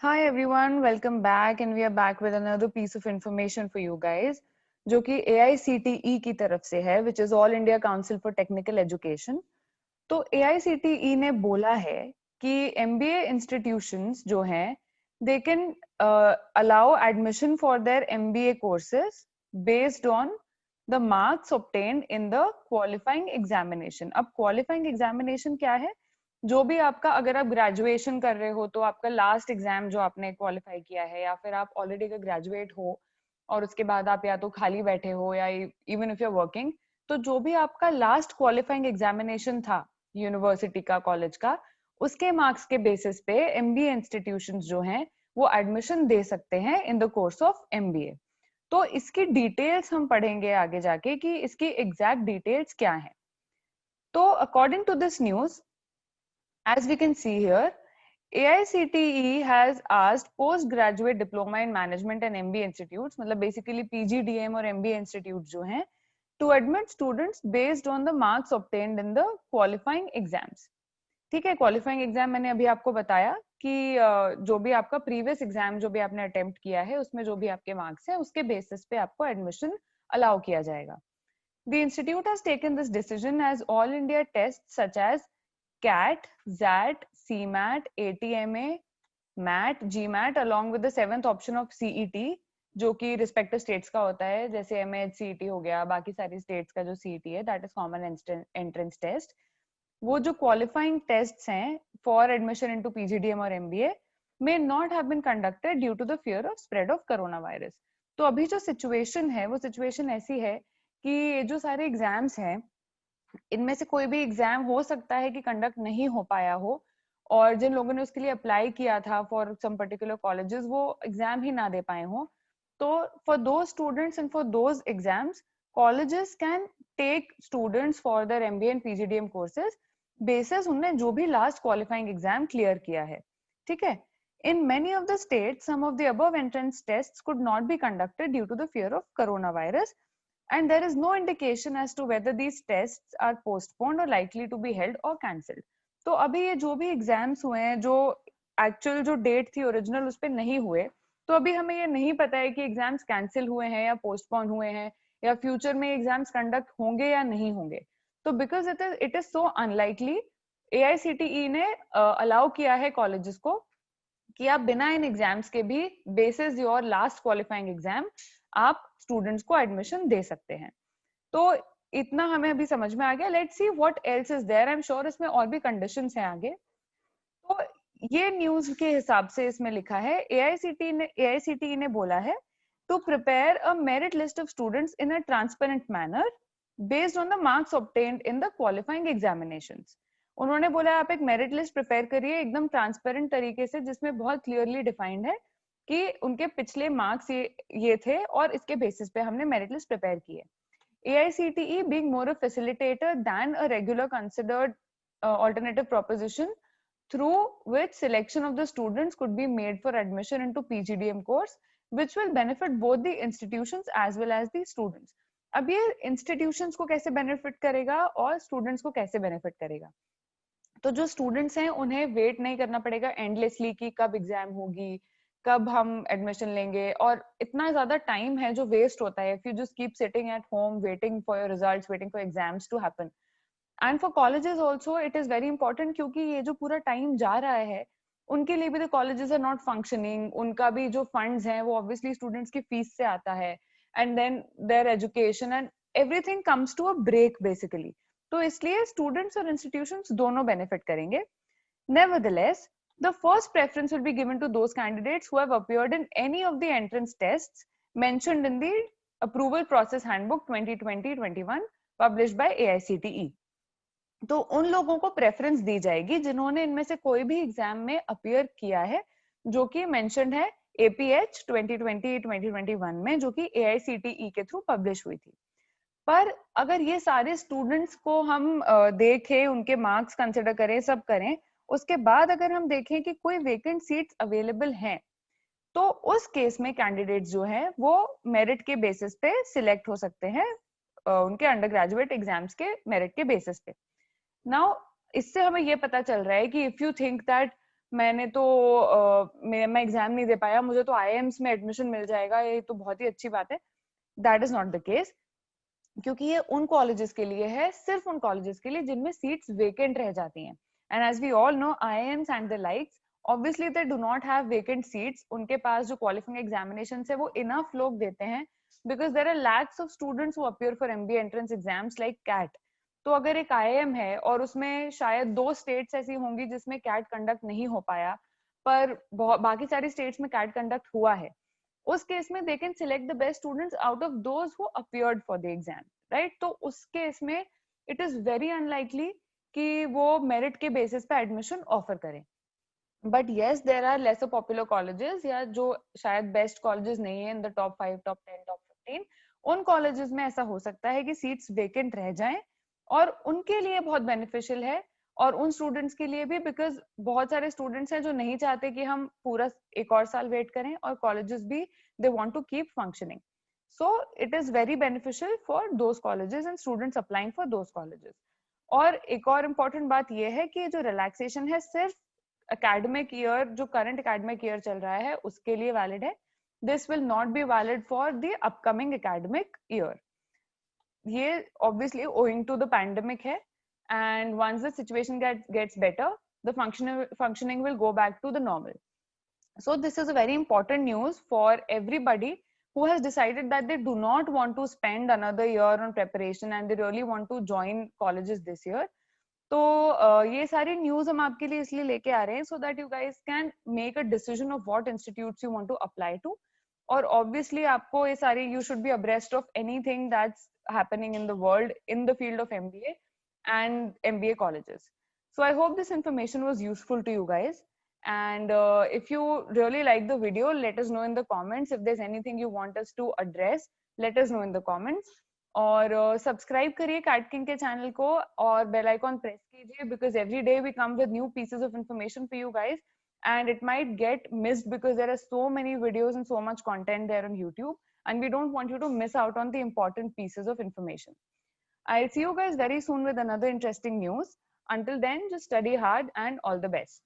Hi everyone, welcome back and we are back with another piece of information for you guys जो कि AICTE की तरफ से है which is All India Council for Technical Education। तो AICTE ने बोला है कि MBA institutions जो हैं they can allow admission for their MBA courses based on the marks obtained in the qualifying examination। अब qualifying examination क्या है? जो भी आपका, अगर आप ग्रेजुएशन कर रहे हो तो आपका लास्ट एग्जाम जो आपने क्वालिफाई किया है, या फिर आप ऑलरेडी का ग्रेजुएट हो और उसके बाद आप या तो खाली बैठे हो या even if you are working, तो जो भी आपका लास्ट क्वालिफाइंग एग्जामिनेशन था यूनिवर्सिटी का, कॉलेज का, उसके मार्क्स के बेसिस पे एमबीए इंस्टीट्यूशंस जो हैं वो एडमिशन दे सकते हैं in the course of MBA. तो इसकी डिटेल्स हम पढ़ेंगे आगे जाके कि इसकी एग्जैक्ट डिटेल्स क्या है। तो according to this news, as we can see here, AICTE has asked postgraduate diploma in management and MBA institutes, मतलब basically PGDM और MBA institutes जो हैं, to admit students based on the marks obtained in the qualifying exams। ठीक है, qualifying exam मैंने अभी आपको बताया कि जो भी आपका प्रीवियस एग्जाम जो भी आपने अटेम्प्ट किया है उसमें जो भी आपके मार्क्स है उसके बेसिस पे आपको एडमिशन अलाउ किया जाएगा। The institute has taken this decision as all India tests such as CAT, XAT, CMAT, ATMA, MAT, GMAT along with the seventh option of CET जो कि रिस्पेक्टिव स्टेट्स का होता है, जैसे MAHCET हो गया, बाकी सारी स्टेट्स का जो CET है that is common entrance test. वो जो क्वालिफाइंग टेस्ट्स हैं फॉर एडमिशन इनटू PGDM और MBA may not have been conducted due to the fear of spread of corona virus। तो अभी जो सिचुएशन है वो सिचुएशन ऐसी है कि ये जो सारे एग्जाम्स हैं इनमें से कोई भी एग्जाम हो सकता है कि कंडक्ट नहीं हो पाया हो, और जिन लोगों ने उसके लिए अप्लाई किया था फॉर सम पर्टिकुलर कॉलेजेस वो एग्जाम ही ना दे पाए हो। तो for those students and for those exams colleges can take students for their MBA and PGDM courses basis उनने जो भी लास्ट क्वालिफाइंग एग्जाम क्लियर किया है। ठीक है, in many of the states some of the above entrance tests could not be conducted due to the fear of coronavirus, and there is no indication as to whether these tests are postponed or likely to be held or cancelled। तो अभी ये जो भी exams हुए हैं जो actual जो date थी ओरिजिनल उस पर नहीं हुए, तो अभी हमें ये नहीं पता है कि एग्जाम्स कैंसिल हुए हैं या पोस्टपोन हुए हैं या फ्यूचर में एग्जाम्स कंडक्ट होंगे या नहीं होंगे। तो because it is so unlikely, AICTE ने अलाउ किया है कॉलेजेस को कि आप बिना इन एग्जाम्स के भी basis your last qualifying exam आप स्टूडेंट्स को एडमिशन दे सकते हैं। तो इतना हमें अभी समझ में आ गया। Let's see what else is there. I am sure इसमें और भी कंडीशंस हैं आगे। तो ये न्यूज के हिसाब से इसमें लिखा है AICTE ने बोला है to prepare a merit list of students in a transparent manner based on the marks obtained in the qualifying examinations. उन्होंने बोला आप एक मेरिट लिस्ट प्रिपेयर करिए एकदम ट्रांसपेरेंट तरीके से, जिसमें बहुत क्लियरली डिफाइंड है कि उनके पिछले मार्क्स ये थे और इसके बेसिस पे हमने मेरिट लिस्ट प्रिपेयर की है। AICTE being more a facilitator than a regular considered alternative proposition through which selection of the students could be made for admission into PGDM course, which will benefit both the institutions as well as the students। अब ये institutions को कैसे benefit करेगा और students को कैसे benefit करेगा? तो जो स्टूडेंट्स हैं उन्हें वेट नहीं करना पड़ेगा एंडलेसली कि कब एग्जाम होगी, कब हम एडमिशन लेंगे, और इतना ज्यादा टाइम है जो वेस्ट होता है if you just keep sitting at home waiting for your results, waiting for exams to happen. And for colleges also it is very important, क्योंकि ये जो पूरा टाइम जा रहा है उनके लिए भी the colleges are not functioning, उनका भी जो फंड्स हैं वो ऑब्वियसली स्टूडेंट्स की फीस से आता है, and then their education and everything comes to a break basically. तो इसलिए स्टूडेंट्स और इंस्टीट्यूशंस दोनों बेनिफिट करेंगे। Nevertheless, the first preference will be given to those candidates who have appeared in any of the entrance tests mentioned in the Approval Process Handbook 2020-21 published by AICTE। तो उन लोगों को preference दी जाएगी जिन्होंने इनमें से कोई भी एग्जाम में अपीयर किया है जो कि मेंशन्ड है APH 2020-2021 में, जो कि AICTE के थ्रू पब्लिश हुई थी। पर अगर ये सारे स्टूडेंट्स को हम देखें, उनके मार्क्स कंसिडर करें, सब करें, उसके बाद अगर हम देखें कि कोई वेकेंट सीट्स अवेलेबल हैं, तो उस केस में कैंडिडेट्स जो हैं वो मेरिट के बेसिस पे सिलेक्ट हो सकते हैं, उनके अंडर ग्रेजुएट एग्जाम्स के मेरिट के बेसिस पे। नाउ इससे हमें ये पता चल रहा है कि इफ यू थिंक दैट मैंने तो मैं एग्जाम नहीं दे पाया, मुझे तो आईआईएम्स में एडमिशन मिल जाएगा, ये तो बहुत ही अच्छी बात है। That is not the case, क्योंकि ये उन कॉलेजेस के लिए है, सिर्फ उन कॉलेजेस के लिए जिनमें सीट्स वेकेंट रह जाती हैं। And as we all know, IIMs and the likes obviously they do not have vacant seats, उनके पास जो qualifying examinations है वो enough लोग देते हैं, because there are lakhs of students who appear for MBA entrance exams like CAT. तो अगर एक IIM है और उसमें शायद 2 states ऐसी होंगी जिसमें CAT conduct नहीं हो पाया, पर बाकी सारी states में CAT conduct हुआ है, उस केस में they can select the best students out of those who appeared for the exam, right? तो उस केस में it is very unlikely कि वो merit के basis पे admission offer करें। But yes there are lesser popular colleges, या जो शायद बेस्ट कॉलेजेस नहीं है in the top 5, top 10, top 15, उन कॉलेजेस में ऐसा हो सकता है कि सीट्स वेकेंट रह जाएं, और उनके लिए बहुत बेनिफिशियल है, और उन स्टूडेंट्स के लिए भी, बिकॉज बहुत सारे स्टूडेंट्स हैं जो नहीं चाहते कि हम पूरा एक और साल वेट करें, और कॉलेजेस भी they want to keep functioning. So it is very beneficial for those colleges and students applying for those colleges. और एक और इम्पोर्टेंट बात यह है कि जो रिलैक्सेशन है सिर्फ academic year, जो current academic year चल रहा है उसके लिए valid है, this will not be valid for the upcoming academic year. ये obviously owing to the pandemic है, and once the situation gets better, the functioning will go back to the normal. So this is a very important news for everybody who has decided that they do not want to spend another year on preparation and they really want to join colleges this year. तो ये सारी news हम आपके लिए इसलिए लेके आ रहे हैं so that you guys can make a decision of what institutes you want to apply to. और ऑब्वियसली आपको ये सारी, you should be abreast of anything that's happening in the world in the field of MBA and MBA colleges. So I hope this information was useful to you guys. And if you really like the video, let us know in the comments. If there's anything you want us to address, let us know in the comments. और subscribe करिए CAT King के channel को और bell icon press कीजिए, because every day we come with new pieces of information for you guys, and it might get missed because there are so many videos and so much content there on YouTube, and we don't want you to miss out on the important pieces of information. I'll see you guys very soon with another interesting news. Until then, just study hard and all the best.